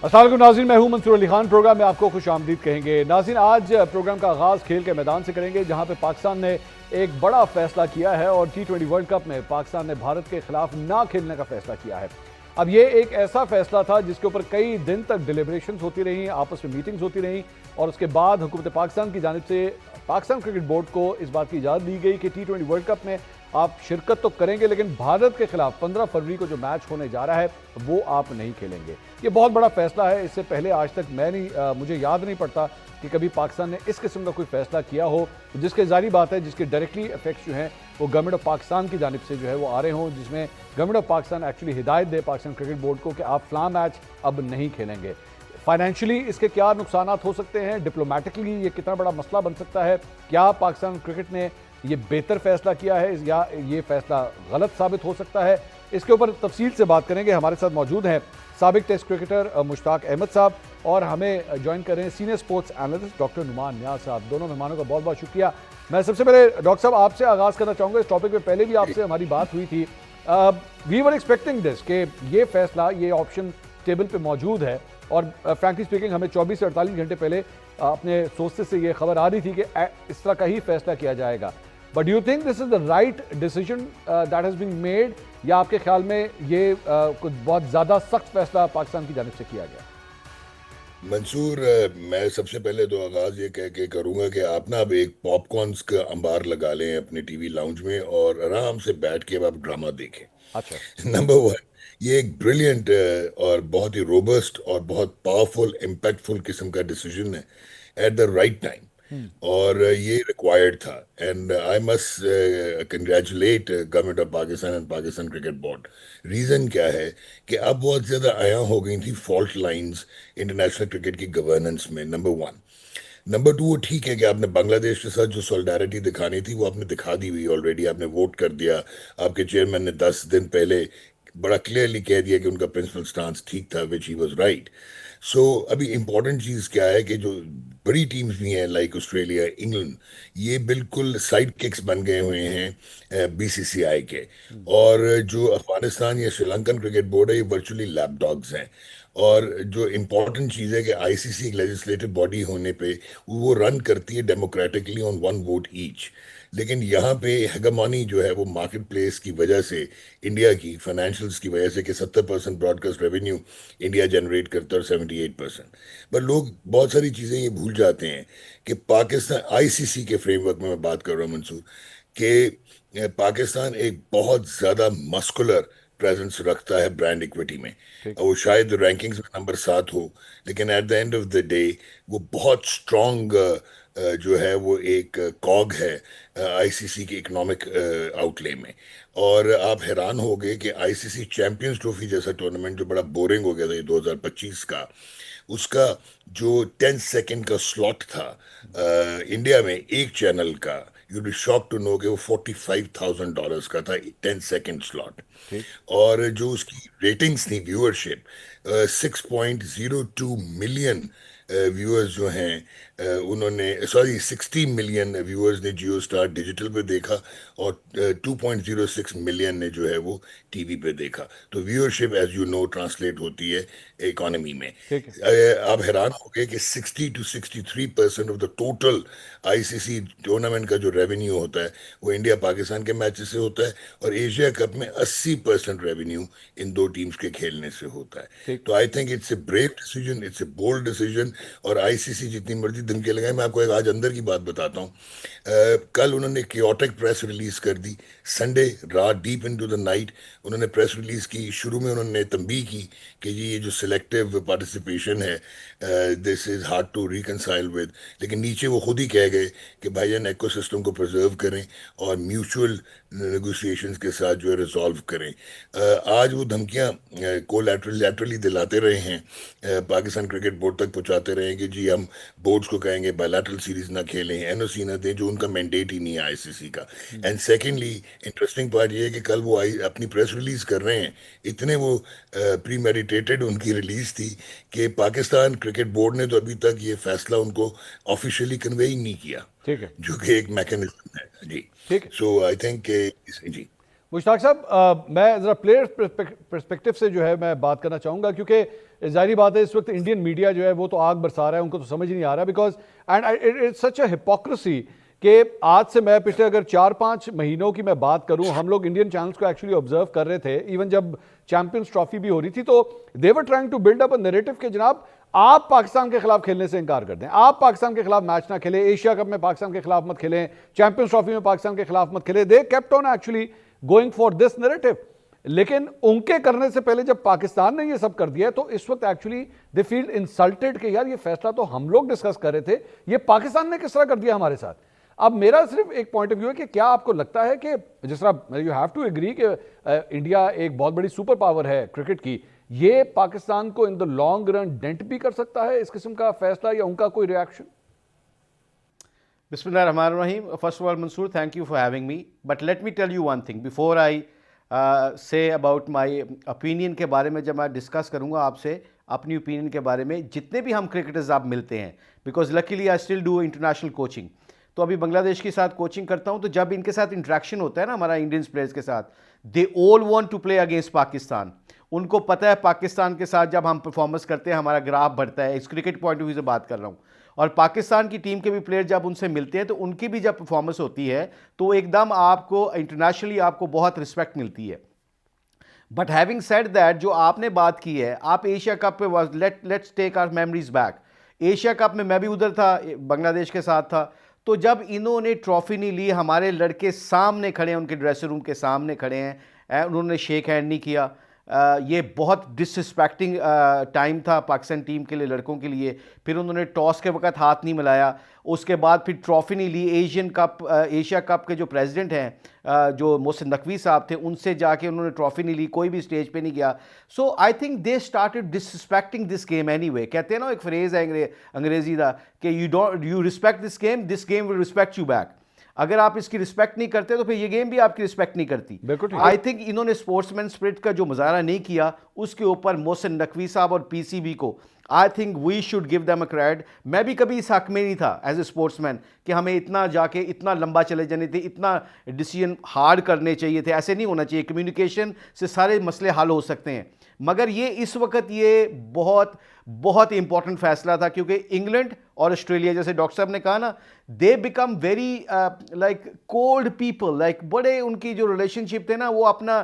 السلام علیکم ناظرین، میں ہوں منصور علی خان۔ پروگرام میں آپ کو خوش آمدید کہیں گے۔ ناظرین، آج پروگرام کا آغاز کھیل کے میدان سے کریں گے، جہاں پہ پاکستان نے ایک بڑا فیصلہ کیا ہے اور T20 ورلڈ کپ میں پاکستان نے بھارت کے خلاف نہ کھیلنے کا فیصلہ کیا ہے۔ اب یہ ایک ایسا فیصلہ تھا جس کے اوپر کئی دن تک ڈیلیبریشنز ہوتی رہیں، آپس میں میٹنگز ہوتی رہیں، اور اس کے بعد حکومت پاکستان کی جانب سے پاکستان کرکٹ بورڈ کو اس بات کی اجازت دی گئی کہ T20 ورلڈ کپ میں آپ شرکت تو کریں گے، لیکن بھارت کے خلاف 15 فروری کو جو میچ ہونے جا رہا ہے وہ آپ نہیں کھیلیں گے۔ یہ بہت بڑا فیصلہ ہے۔ اس سے پہلے آج تک مجھے یاد نہیں پڑتا کہ کبھی پاکستان نے اس قسم کا کوئی فیصلہ کیا ہو جس کے ظاہری بات ہے، جس کے ڈائریکٹلی افیکٹس جو ہیں وہ گورنمنٹ آف پاکستان کی جانب سے جو ہے وہ آ رہے ہوں، جس میں گورنمنٹ آف پاکستان ایکچولی ہدایت دے پاکستان کرکٹ بورڈ کو کہ آپ فلاں میچ اب نہیں کھیلیں گے۔ فائنینشلی اس کے کیا نقصانات ہو سکتے ہیں، ڈپلومیٹکلی یہ کتنا بڑا مسئلہ بن سکتا ہے، کیا پاکستان کرکٹ نے یہ بہتر فیصلہ کیا ہے یا یہ فیصلہ غلط ثابت ہو سکتا ہے، اس کے اوپر تفصیل سے بات کریں گے۔ ہمارے ساتھ موجود ہیں سابق ٹیسٹ کرکٹر مشتاق احمد صاحب، اور ہمیں جوائن کر رہے ہیں senior sports analyst doctor Noman Niaz صاحب۔ دونوں مہمانوں کا بہت بہت شکریہ۔ میں سب سے پہلے ڈاکٹر صاحب آپ سے آغاز کرنا چاہوں گا۔ اس ٹاپک پہ پہلے بھی آپ سے ہماری بات ہوئی تھی، وی ور ایکسپیکٹنگ دس کہ یہ فیصلہ، یہ آپشن ٹیبل پہ موجود ہے، اور فرینکلی اسپیکنگ ہمیں 24 سے 48 گھنٹے پہلے اپنے سورسز سے یہ خبر آ رہی تھی کہ اس طرح کا ہی فیصلہ کیا جائے گا۔ But do you think this is the right decision that has been made, یا آپ کے خیال میں یہ کچھ بہت زیادہ سخت فیصلہ پاکستان کی جانب سے کیا گیا؟ منصور، میں سب سے پہلے تو آغاز یہ کہہ کے کروں گا کہ آپ نا اب ایک پاپ کارنز کا انبار لگا لیں اپنے ٹی وی لاؤنج میں اور آرام سے بیٹھ کے اب آپ ڈرامہ دیکھیں۔ اچھا، نمبر ون، یہ ایک بریلینٹ اور بہت ہی روبسٹ اور بہت پاورفل امپیکٹفل قسم کا ڈیسیجن ہے ایٹ دا رائٹ ٹائم، اور یہ ریکوائرڈ تھا، and I must congratulate government of Pakistan and Pakistan cricket board. Reason کیا ہے کہ اب بہت زیادہ عیاں ہو گئی تھی فالٹ لائنز انٹرنیشنل کرکٹ کی گورننس میں، نمبر ون۔ نمبر ٹو، وہ ٹھیک ہے کہ آپ نے بنگلہ دیش کے ساتھ جو سولیڈارٹی دکھانی تھی وہ آپ نے دکھا دی ہوئی آلریڈی، آپ نے ووٹ کر دیا، آپ کے چیئرمین نے 10 دن پہلے بڑا کلیئرلی کہہ دیا کہ ان کا پرنسپل سٹانس ٹھیک تھا، وچ ہی واز رائٹ۔ سو ابھی امپورٹنٹ چیز کیا ہے کہ جو بڑی ٹیمز بھی ہیں لائک آسٹریلیا، انگلینڈ، یہ بالکل سائڈ ککس بن گئے ہوئے ہیں BCCI کے، اور جو افغانستان یا سری لنکن کرکٹ بورڈ ہے یہ ورچولی لیپ ڈاگز ہیں۔ اور جو امپورٹنٹ چیز ہے کہ ICC ایک لیجسلیٹو باڈی ہونے پہ وہ رن کرتی ہے ڈیموکریٹکلی آن 1 ووٹ ایچ، لیکن یہاں پہ ہیگمونی جو ہے وہ مارکیٹ پلیس کی وجہ سے، انڈیا کی فائنینشلز کی وجہ سے کہ 70% broadcast revenue India generate کرتا ہے اور 78%، پر لوگ بہت ساری چیزیں یہ بھول جاتے ہیں کہ پاکستان ICC کے فریم ورک میں بات کر رہا ہوں منصور، کہ پاکستان ایک بہت زیادہ مسکولر پریزنس رکھتا ہے برانڈ ایکویٹی میں، ٹھیک، وہ شاید رینکنگز میں نمبر 7 ہو، لیکن at the end of the day وہ بہت اسٹرانگ جو ہے وہ ایک کاگ ہے ICC کی اکنامک آؤٹ لے میں۔ اور آپ حیران ہو گئے کہ ICC چیمپئنز ٹرافی جیسا ٹورنامنٹ جو بڑا بورنگ ہو گیا تھا یہ 2025 کا، اس کا جو 10 سیکنڈ کا سلاٹ تھا انڈیا میں ایک چینل کا، you be shock to know کہ وہ $45,000 کا تھا 10 سیکنڈ سلاٹ، ٹھیک، اور جو اس کی ریٹنگز تھی ویورشپ 6.02 ملین ویورز جو ہیں انہوں نے، سوری 60 ملین ویورز نے جیو اسٹار ڈیجیٹل پہ دیکھا، اور 2.06 ملین نے جو ہے وہ ٹی وی پہ دیکھا۔ تو viewership as you know translate ہوتی ہے اکانومی میں۔ ٹھیک ہے، آپ حیران ہو گئے کہ 60 to 63% of the total ICC tournament کا جو ریونیو ہوتا ہے وہ انڈیا پاکستان کے میچز سے ہوتا ہے، اور ایشیا کپ میں 80% ریونیو ان دو ٹیمز کے کھیلنے سے ہوتا ہے۔ ٹھیک، تو I think it's a brave decision, it's a bold decision, اور ICC جتنی مرضی دھمکی لگائے، میں آپ کو ایک آج اندر کی بات بتاتا ہوں۔ کل انہوں نے کیوٹک پریس ریلیز کر دی، سنڈے رات ڈیپ انٹو دا نائٹ انہوں نے پریس ریلیز کی۔ شروع میں انہوں نے تنبیہ کی کہ جی یہ جو سلیکٹیو پارٹیسپیشن ہے this is hard to reconcile with, لیکن نیچے وہ خود ہی کہہ گئے کہ بھائی جان ایکو سسٹم کو پرزرو کریں اور میوچل نیگوسیشنز کے ساتھ جو ہے ریزالو کریں۔ آج وہ دھمکیاں کو لیٹرلی دلاتے رہے ہیں، پاکستان کرکٹ بورڈ تک پہنچاتے رہے ہیں کہ جی ہم بورڈز کو کہیں گے بائیلیٹرل سیریز نہ کھیلیں، NOC نہ دیں، جو ان کا مینڈیٹ ہی نہیں ہے ICC کا۔ اینڈ سیکنڈلی انٹرسٹنگ پارٹ یہ ہے کہ کل وہ اپنی پریس ریلیز کر رہے ہیں، اتنے وہ پری میڈیٹیٹڈ ان کی ریلیز تھی کہ پاکستان کرکٹ بورڈ نے تو ابھی تک یہ فیصلہ ان کو آفیشیلی کنوے ہی نہیں کیا، ٹھیک ہے، جو کہ ایک میکینزم ہے۔ جی، ٹھیک ہے۔ سو آئی تھنک کہ جی مشتاق صاحب میں ذرا پلیئر پرسپیکٹو سے جو ہے میں بات کرنا چاہوں گا، کیونکہ ظاہری بات ہے اس وقت انڈین میڈیا جو ہے وہ تو آگ برسا رہا ہے، ان کو تو سمجھ ہی نہیں آ رہا، because and it's such a hypocrisy کہ آج سے میں پچھلے اگر 4-5 مہینوں کی میں بات کروں، ہم لوگ انڈین چینلز کو ایکچولی آبزرو کر رہے تھے، ایون جب چیمپئنز ٹرافی بھی ہو رہی تھی تو they were trying to build up a narrative کہ جناب آپ پاکستان کے خلاف کھیلنے سے انکار کر دیں، آپ پاکستان کے خلاف میچ نہ کھیلیں، ایشیا کپ میں پاکستان کے خلاف مت کھیلیں، چیمپئنز ٹرافی میں پاکستان کے خلاف مت کھیلیں. They kept on actually going for this narrative. لیکن ان کے کرنے سے پہلے جب پاکستان نے یہ سب کر دیا ہے تو اس وقت ایکچولی دے فیل انسلٹڈ کہ یار یہ فیصلہ تو ہم لوگ ڈسکس کر رہے تھے، یہ پاکستان نے کس طرح کر دیا ہمارے ساتھ. اب میرا صرف ایک پوائنٹ آف ویو ہے کہ کیا آپ کو لگتا ہے کہ جس طرح یو ہیو ٹو ایگری کہ انڈیا ایک بہت بڑی سپر پاور ہے کرکٹ کی، یہ پاکستان کو ان دا لانگ رن ڈینٹ بھی کر سکتا ہے اس قسم کا فیصلہ یا ان کا کوئی ریاکشن؟ بسم اللہ الرحمن الرحیم. First of all Mansoor, thank you for having me. But let me tell you one thing before I say about my opinion کے بارے میں. جب میں ڈسکس کروں گا آپ سے اپنی اوپینین کے بارے میں, جتنے بھی ہم کرکٹرز آپ ملتے ہیں, because luckily I still do international coaching, تو ابھی بنگلہ دیش کے ساتھ کوچنگ کرتا ہوں, تو جب ان کے ساتھ انٹریکشن ہوتا ہے نا ہمارا انڈینس پلیئرز کے ساتھ, they all want to play against Pakistan. ان کو پتہ ہے پاکستان کے ساتھ جب ہم پرفارمنس کرتے ہیں ہمارا گراف بڑھتا ہے. اس کرکٹ پوائنٹ آف ویو سے بات کر رہا ہوں. اور پاکستان کی ٹیم کے بھی پلیئر جب ان سے ملتے ہیں تو ان کی بھی جب پرفارمنس ہوتی ہے تو ایک دم آپ کو انٹرنیشنلی آپ کو بہت رسپیکٹ ملتی ہے. بٹ ہیونگ سیڈ دیٹ, جو آپ نے بات کی ہے, آپ ایشیا کپ پہ let's take our memories back. Asia Cup میں بھی ادھر تھا, بنگلہ دیش کے ساتھ تھا. تو جب انہوں نے ٹرافی نہیں لی, ہمارے لڑکے سامنے کھڑے ہیں, ان کے ڈریسنگ روم کے سامنے کھڑے ہیں, انہوں نے شیک ہینڈ نہیں کیا. یہ بہت ڈس رسپیکٹنگ ٹائم تھا پاکستان ٹیم کے لیے, لڑکوں کے لیے. پھر انہوں نے ٹاس کے وقت ہاتھ نہیں ملایا. اس کے بعد پھر ٹرافی نہیں لی. ایشیا کپ کے جو پریزیڈنٹ ہیں جو محسن نقوی صاحب تھے, ان سے جا کے انہوں نے ٹرافی نہیں لی, کوئی بھی اسٹیج پہ نہیں گیا. So I think they started disrespecting this game anyway. کہتے ہیں نا ایک فریز ہے انگریزی کا کہ you respect this game will respect you back. اگر آپ اس کی رسپیکٹ نہیں کرتے تو پھر یہ گیم بھی آپ کی رسپیکٹ نہیں کرتی. آئی تھنک انہوں نے اسپورٹس مین اسپرٹ کا جو مظاہرہ نہیں کیا, اس کے اوپر محسن نقوی صاحب اور پی سی بی کو I think we should give them a credit. میں بھی کبھی اس حق میں نہیں تھا ایز اے اسپورٹس مین کہ ہمیں اتنا جا کے اتنا لمبا چلے جانے تھے, اتنا ڈیسیجن ہارڈ کرنے چاہیے تھے. ایسے نہیں ہونا چاہیے. کمیونیکیشن سے سارے مسئلے حل ہو سکتے ہیں. مگر یہ اس وقت یہ بہت بہت امپورٹنٹ فیصلہ تھا, کیونکہ انگلینڈ اور آسٹریلیا, جیسے ڈاکٹر صاحب نے کہا نا, they become very like cold people. Like بڑے ان کی جو ریلیشن شپ تھے نا, وہ اپنا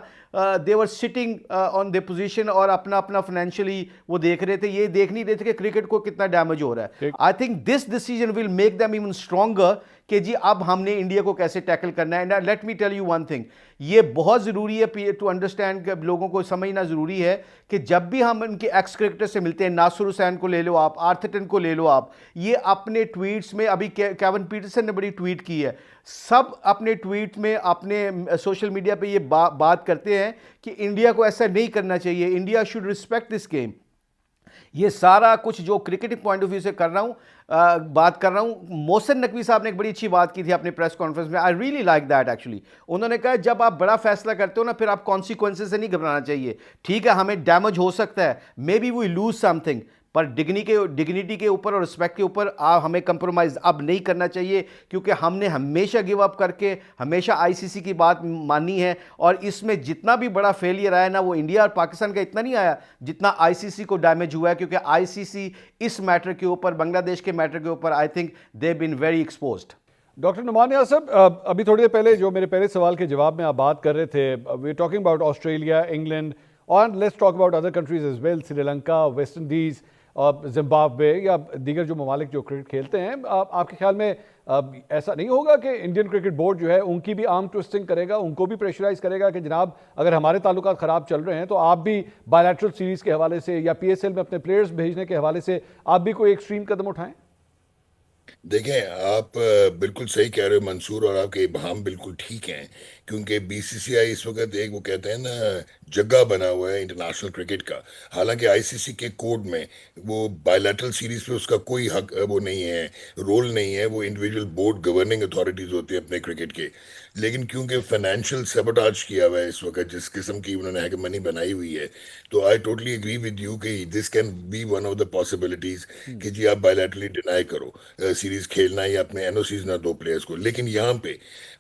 دے ور سٹنگ آن دے پوزیشن اور اپنا فائنینشلی وہ دیکھ رہے تھے. یہ دیکھ نہیں رہے تھے کہ کرکٹ کو کتنا ڈیمیج ہو رہا ہے. I think this decision will make them even stronger کہ جی اب ہم نے انڈیا کو کیسے ٹیکل کرنا ہے. And let me tell you one thing, یہ بہت ضروری ہے ٹو انڈرسٹینڈ کہ لوگوں کو سمجھنا ضروری ہے کہ جب بھی ہم ان کے ایکس کرکٹر سے ملتے ہیں, ناصر حسین کو لے لو آپ, آرتھرٹن کو لے لو آپ, یہ اپنے ٹویٹس میں, ابھی کیون پیٹرسن نے بڑی ٹویٹ کی ہے, سب اپنے ٹویٹ میں اپنے سوشل میڈیا پہ یہ بات کرتے ہیں کہ انڈیا کو ایسا نہیں کرنا چاہیے, India should respect this game. یہ سارا کچھ جو کرکٹنگ پوائنٹ آف ویو سے کر رہا ہوں بات کر رہا ہوں. محسن نقوی صاحب نے ایک بڑی اچھی بات کی تھی اپنے پریس کانفرنس میں. I really like that actually. انہوں نے کہا جب آپ بڑا فیصلہ کرتے ہو نا, پھر آپ کانسیکوینسز سے نہیں گھبرانا چاہیے. ٹھیک ہے ہمیں ڈیمیج ہو سکتا ہے, maybe we lose something, پر ڈگنیٹی کے اوپر اور رسپیکٹ کے اوپر ہمیں کمپرومائز اب نہیں کرنا چاہیے, کیونکہ ہم نے ہمیشہ گیو اپ کر کے ہمیشہ آئی سی سی کی بات مانی ہے. اور اس میں جتنا بھی بڑا فیلئر آیا نا, وہ انڈیا اور پاکستان کا اتنا نہیں آیا جتنا آئی سی سی کو ڈیمیج ہوا ہے, کیونکہ آئی سی سی اس میٹر کے اوپر, بنگلہ دیش کے میٹر کے اوپر I think they been very exposed. Doctor Noman Niaz صاحب, ابھی تھوڑی دیر پہلے جو میرے پہلے سوال کے جواب میں آپ بات کر رہے تھے, we talking about Australia, England, اور let's talk about other countries as well, Sri Lanka, West Indies, Zimbabwe یا دیگر جو ممالک جو کرکٹ کھیلتے ہیں. آپ کے خیال میں ایسا نہیں ہوگا کہ انڈین کرکٹ بورڈ جو ہے ان کی بھی آرم ٹوئسٹنگ کرے گا, ان کو بھی پریشرائز کرے گا کہ جناب اگر ہمارے تعلقات خراب چل رہے ہیں تو آپ بھی بائیلیٹرل سیریز کے حوالے سے یا پی ایس ایل میں اپنے پلیئرز بھیجنے کے حوالے سے آپ بھی کوئی ایکسٹریم قدم اٹھائیں؟ دیکھیں آپ بالکل صحیح کہہ رہے ہو منصور, اور آپ کے ابہام بالکل ٹھیک ہیں, کیونکہ بی سی سی آئی اس وقت ایک وہ کہتے ہیں نا جگہ بنا ہوا ہے انٹرنیشنل کرکٹ کا. حالانکہ آئی سی سی کے کوڈ میں وہ بائیلیٹرل سیریز پہ اس کا کوئی حق وہ نہیں ہے, رول نہیں ہے. وہ انڈیویجول بورڈ گورننگ اتھارٹیز ہوتے ہیں اپنے کرکٹ کے. لیکن کیونکہ فائنینشیل سیبوٹاج کیا ہوا ہے اس وقت, جس قسم کی انہوں نے ہے کہ منی بنائی ہوئی ہے, تو I totally agree with you کہ this can be one of the possibilities کہ جی آپ بائیلیٹرلی ڈینائی کرو سیریز کھیلنا یا اپنے این او سیز نہ دو پلیئرس کو. لیکن یہاں پہ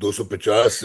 250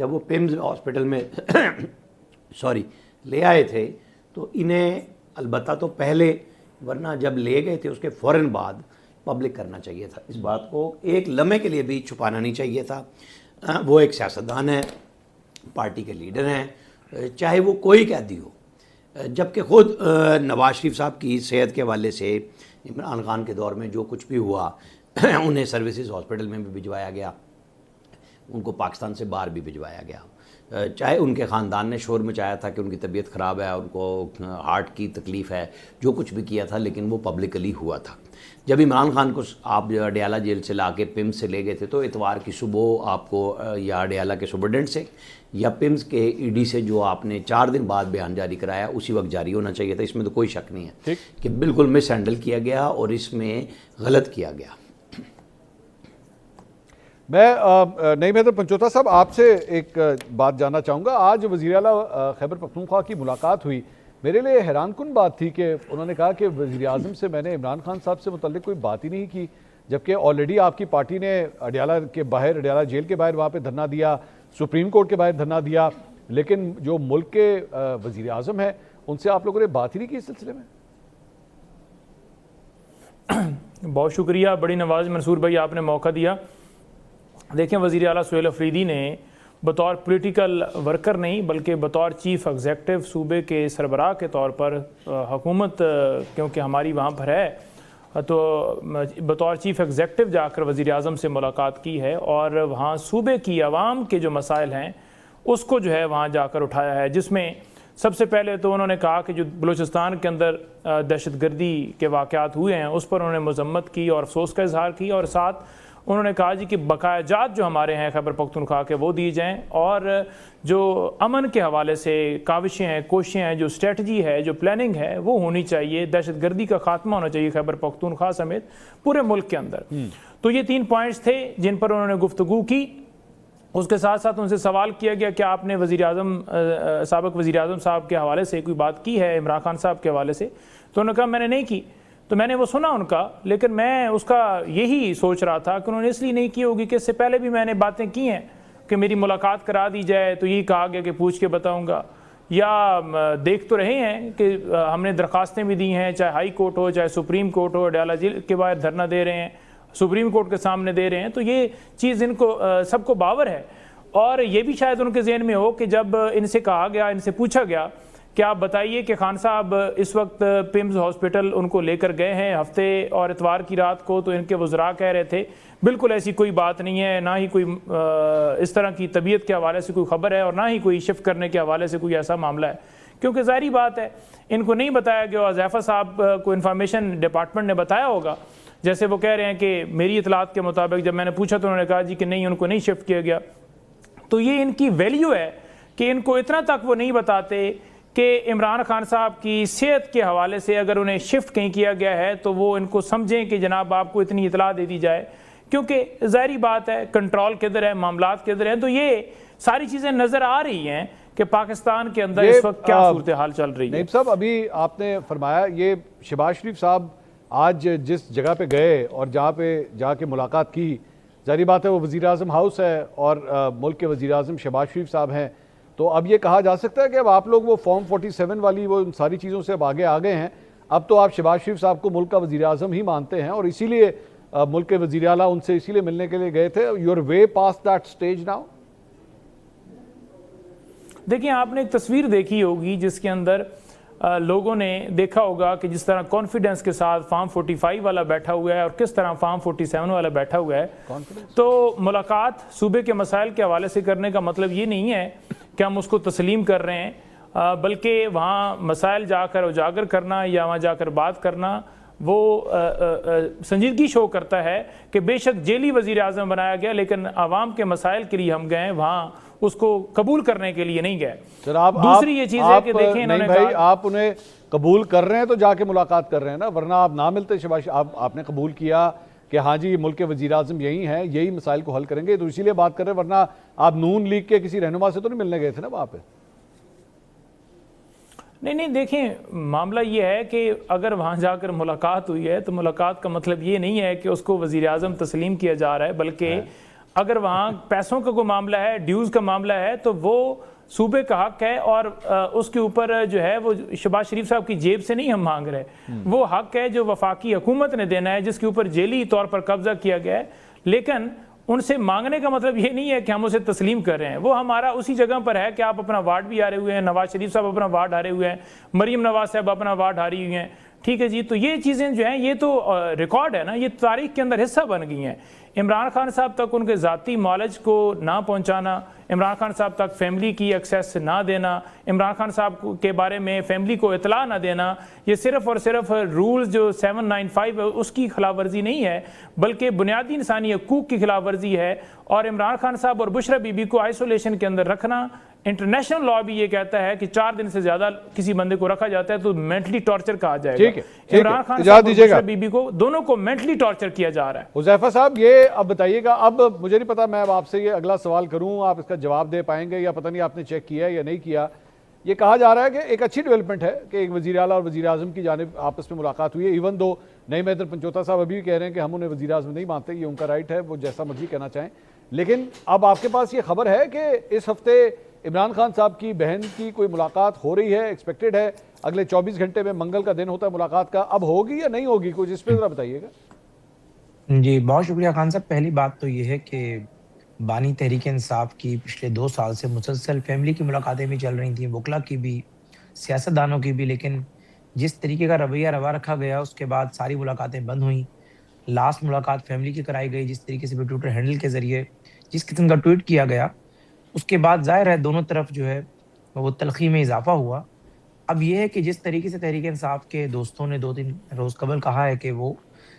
جب وہ پیمز ہاسپٹل میں لے آئے تھے تو انہیں البتہ تو پہلے، ورنہ جب لے گئے تھے اس کے فوراً بعد پبلک کرنا چاہیے تھا، اس بات کو ایک لمحے کے لیے بھی چھپانا نہیں چاہیے تھا۔ وہ ایک سیاستدان ہے، پارٹی کے لیڈر ہیں، چاہے وہ کوئی قیدی ہو، جبکہ خود نواز شریف صاحب کی صحت کے حوالے سے عمران خان کے دور میں جو کچھ بھی ہوا انہیں سروسز ہاسپٹل میں بھی بھجوایا گیا، ان کو پاکستان سے باہر بھی بھجوایا گیا، چاہے ان کے خاندان نے شور مچایا تھا کہ ان کی طبیعت خراب ہے، ان کو ہارٹ کی تکلیف ہے، جو کچھ بھی کیا تھا، لیکن وہ پبلکلی ہوا تھا۔ جب عمران خان کو آپ اڈیالہ جیل سے لا کے پمز سے لے گئے تھے تو اتوار کی صبح آپ کو یا اڈیالہ کے سپرڈنٹ سے یا پمز کے ای ڈی سے جو آپ نے 4 دن بعد بیان جاری کرایا اسی وقت جاری ہونا چاہیے تھا، اس میں تو کوئی شک نہیں ہے کہ بالکل مس ہینڈل کیا گیا اور اس میں غلط کیا گیا۔ میں نہیں مہتر پنچوتا صاحب آپ سے ایک بات جاننا چاہوں گا۔ آج وزیر اعلیٰ خیبر پختونخوا کی ملاقات ہوئی، میرے لیے حیران کن بات تھی کہ انہوں نے کہا کہ وزیر اعظم سے میں نے عمران خان صاحب سے متعلق کوئی بات ہی نہیں کی، جبکہ آلریڈی آپ کی پارٹی نے اڈیالہ کے باہر، اڈیالہ جیل کے باہر وہاں پہ دھرنا دیا، سپریم کورٹ کے باہر دھرنا دیا، لیکن جو ملک کے وزیر اعظم ہیں ان سے آپ لوگوں نے بات ہی نہیں کی اس سلسلے میں۔ بہت شکریہ، بڑی نواز منصور بھائی آپ نے موقع دیا۔ دیکھیں وزیر اعلیٰ سہیل افریدی نے بطور پولیٹیکل ورکر نہیں بلکہ بطور چیف ایگزیکٹو صوبے کے سربراہ کے طور پر حکومت کیونکہ ہماری وہاں پر ہے تو بطور چیف ایگزیکٹو جا کر وزیر اعظم سے ملاقات کی ہے اور وہاں صوبے کی عوام کے جو مسائل ہیں اس کو جو ہے وہاں جا کر اٹھایا ہے، جس میں سب سے پہلے تو انہوں نے کہا کہ جو بلوچستان کے اندر دہشت گردی کے واقعات ہوئے ہیں اس پر انہوں نے مذمت کی اور افسوس کا اظہار کیا، اور ساتھ انہوں نے کہا جی کہ بقایا جات جو ہمارے ہیں خیبر پختونخوا کے وہ دی جائیں، اور جو امن کے حوالے سے کاوشیں ہیں، کوششیں ہیں، جو اسٹریٹجی ہے، جو پلاننگ ہے وہ ہونی چاہیے، دہشت گردی کا خاتمہ ہونا چاہیے خیبر پختونخوا سمیت پورے ملک کے اندر۔ تو یہ 3 پوائنٹس تھے جن پر انہوں نے گفتگو کی۔ اس کے ساتھ ساتھ ان سے سوال کیا گیا کہ آپ نے وزیر اعظم سابق وزیر اعظم صاحب کے حوالے سے کوئی بات کی ہے عمران خان صاحب کے حوالے سے، تو انہوں نے کہا میں نے نہیں کی۔ تو میں نے وہ سنا ان کا، لیکن میں اس کا یہی سوچ رہا تھا کہ انہوں نے اس لیے نہیں کی ہوگی کہ اس سے پہلے بھی میں نے باتیں کی ہیں کہ میری ملاقات کرا دی جائے، تو یہی کہا گیا کہ پوچھ کے بتاؤں گا، یا دیکھ تو رہے ہیں کہ ہم نے درخواستیں بھی دی ہیں، چاہے ہائی کورٹ ہو چاہے سپریم کورٹ ہو، اڈیالہ جیل کے باہر دھرنا دے رہے ہیں، سپریم کورٹ کے سامنے دے رہے ہیں، تو یہ چیز ان کو سب کو باور ہے۔ اور یہ بھی شاید ان کے ذہن میں ہو کہ جب ان سے کہا گیا، ان سے پوچھا گیا کہ آپ بتائیے کہ خان صاحب اس وقت پمز ہاسپٹل ان کو لے کر گئے ہیں ہفتے اور اتوار کی رات کو، تو ان کے وزراء کہہ رہے تھے بالکل ایسی کوئی بات نہیں ہے، نہ ہی کوئی اس طرح کی طبیعت کے حوالے سے کوئی خبر ہے اور نہ ہی کوئی شفٹ کرنے کے حوالے سے کوئی ایسا معاملہ ہے، کیونکہ ظاہری بات ہے ان کو نہیں بتایا گیا۔ حذیفہ صاحب کو انفارمیشن ڈپارٹمنٹ نے بتایا ہوگا، جیسے وہ کہہ رہے ہیں کہ میری اطلاعات کے مطابق جب میں نے پوچھا تو انہوں نے کہا جی کہ نہیں ان کو نہیں شفٹ کیا گیا۔ تو یہ ان کی ویلیو ہے کہ ان کو اتنا تک وہ نہیں بتاتے کہ عمران خان صاحب کی صحت کے حوالے سے اگر انہیں شفٹ کہیں کیا گیا ہے تو وہ ان کو سمجھیں کہ جناب آپ کو اتنی اطلاع دے دی جائے، کیونکہ ظاہری بات ہے کنٹرول کدھر ہے، معاملات کدھر ہیں۔ تو یہ ساری چیزیں نظر آ رہی ہیں کہ پاکستان کے اندر اس وقت کیا صورتحال چل رہی ہے۔ نائب صاحب ابھی آپ نے فرمایا یہ شہباز شریف صاحب آج جس جگہ پہ گئے اور جہاں پہ جا کے ملاقات کی، ظاہری بات ہے وہ وزیر اعظم ہاؤس ہے اور ملک کے وزیر اعظم شہباز شریف صاحب ہیں، تو اب یہ کہا جا سکتا ہے کہ اب آپ لوگ وہ فارم 47 والی وہ ساری چیزوں سے اب آگے آ گئے ہیں، اب تو آپ شہباز شریف صاحب کو ملک کا وزیر اعظم ہی مانتے ہیں اور اسی لیے ملک کے وزیر اعلیٰ ان سے اسی لیے ملنے کے لیے گئے تھے۔ You are way past that stage now. دیکھیں آپ نے ایک تصویر دیکھی ہوگی جس کے اندر لوگوں نے دیکھا ہوگا کہ جس طرح کانفیڈنس کے ساتھ فارم 45 والا بیٹھا ہوا ہے اور کس طرح فارم 47 والا بیٹھا ہوا ہے، تو ملاقات صوبے کے مسائل کے حوالے سے کرنے کا مطلب یہ نہیں ہے کہ ہم اس کو تسلیم کر رہے ہیں، بلکہ وہاں مسائل جا کر اجاگر کرنا یا وہاں جا کر بات کرنا وہ سنجیدگی شو کرتا ہے کہ بے شک جیلی وزیر اعظم بنایا گیا لیکن عوام کے مسائل کے لیے ہم گئے، وہاں اس کو قبول کرنے کے لیے نہیں گئے۔ دوسری یہ چیز ہے کہ دیکھیں انہوں نے بھائی آپ انہیں قبول کر رہے ہیں تو جا کے ملاقات کر رہے ہیں نا، ورنہ آپ نہ ملتے شہباز، آپ نے قبول کیا کہ ہاں جی ملک کے وزیر اعظم یہی ہیں، یہی مسائل کو حل کریں گے، تو اسی لیے بات کر رہے ہیں، ورنہ آپ نون لیگ کے کسی رہنما سے تو نہیں ملنے گئے تھے نا وہاں پہ۔ نہیں دیکھیں معاملہ یہ ہے کہ اگر وہاں جا کر ملاقات ہوئی ہے تو ملاقات کا مطلب یہ نہیں ہے کہ اس کو وزیر اعظم تسلیم کیا جا رہا ہے، بلکہ اگر وہاں پیسوں کا کوئی معاملہ ہے, ڈیوز کا معاملہ ہے, تو وہ صوبے کا حق ہے, اور اس کے اوپر جو ہے وہ شہباز شریف صاحب کی جیب سے نہیں ہم مانگ رہے, وہ حق ہے جو وفاقی حکومت نے دینا ہے, جس کے اوپر ذیلی طور پر قبضہ کیا گیا ہے. لیکن ان سے مانگنے کا مطلب یہ نہیں ہے کہ ہم اسے تسلیم کر رہے ہیں. وہ ہمارا اسی جگہ پر ہے کہ آپ اپنا وارڈ بھی ہارے ہوئے ہیں, نواز شریف صاحب اپنا وارڈ ہارے ہوئے ہیں, مریم نواز صاحب اپنا وارڈ ہاری ہوئی ہیں, ٹھیک ہے جی. تو یہ چیزیں جو ہیں یہ تو ریکارڈ ہے نا, یہ تاریخ کے اندر حصہ بن گئی ہیں. عمران خان صاحب تک ان کے ذاتی نالج کو نہ پہنچانا, عمران خان صاحب تک فیملی کی ایکسیس نہ دینا, عمران خان صاحب کے بارے میں فیملی کو اطلاع نہ دینا, یہ صرف اور صرف رولز جو 795 ہے اس کی خلاف ورزی نہیں ہے, بلکہ بنیادی انسانی حقوق کی خلاف ورزی ہے. اور عمران خان صاحب اور بشرا بی بی کو آئسولیشن کے اندر رکھنا, انٹرنیشنل لا بھی یہ کہتا ہے کہ 4 دن سے زیادہ کسی بندے کو رکھا جاتا ہے تو مینٹلی ٹارچر کہا جائے گا. عمران خان صاحب اور بشرا بی بی کو دونوں کو مینٹلی ٹارچر کیا جا رہا ہے. حذیفہ صاحب یہ اب بتائیے گا, اب مجھے نہیں پتا میں اب آپ سے یہ اگلا سوال کروں, آپ اس کا جواب دے پائیں گے یا پتہ نہیں آپ نے چیک کیا ہے یا نہیں کیا. یہ کہا جا رہا ہے کہ ایک اچھی ڈیولپمنٹ ہے کہ ایک وزیر اعلیٰ اور وزیر اعظم کی جانب آپس میں ملاقات ہوئی ہے, ایون دو نئی مہندر پنچوتا صاحب ابھی بھی کہہ رہے ہیں کہ ہم انہیں وزیر اعظم نہیں مانتے, یہ ان کا رائٹ ہے, وہ جیسا مرضی کہنا چاہیں. لیکن اب آپ کے پاس یہ خبر ہے کہ اس ہفتے عمران خان صاحب کی بہن کی کوئی ملاقات ہو رہی ہے, ایکسپیکٹڈ ہے, اگلے 24 گھنٹے میں منگل کا دن ہوتا ہے ملاقات کا, اب ہوگی یا نہیں ہوگی, کچھ اس پہ ذرا بتائیے گا. جی بہت شکریہ خان صاحب. پہلی بات تو یہ ہے کہ بانی تحریک انصاف کی پچھلے 2 سال سے مسلسل فیملی کی ملاقاتیں بھی چل رہی تھیں, وکلا کی بھی, سیاستدانوں کی بھی, لیکن جس طریقے کا رویہ روا رکھا گیا اس کے بعد ساری ملاقاتیں بند ہوئیں. لاسٹ ملاقات فیملی کی کرائی گئی, جس طریقے سے بھی ٹویٹر ہینڈل کے ذریعے جس قسم کا ٹویٹ کیا گیا, اس کے بعد ظاہر ہے دونوں طرف جو ہے وہ تلخی میں اضافہ ہوا. اب یہ ہے کہ جس طریقے سے تحریک انصاف کے دوستوں نے 2-3 روز قبل کہا ہے کہ وہ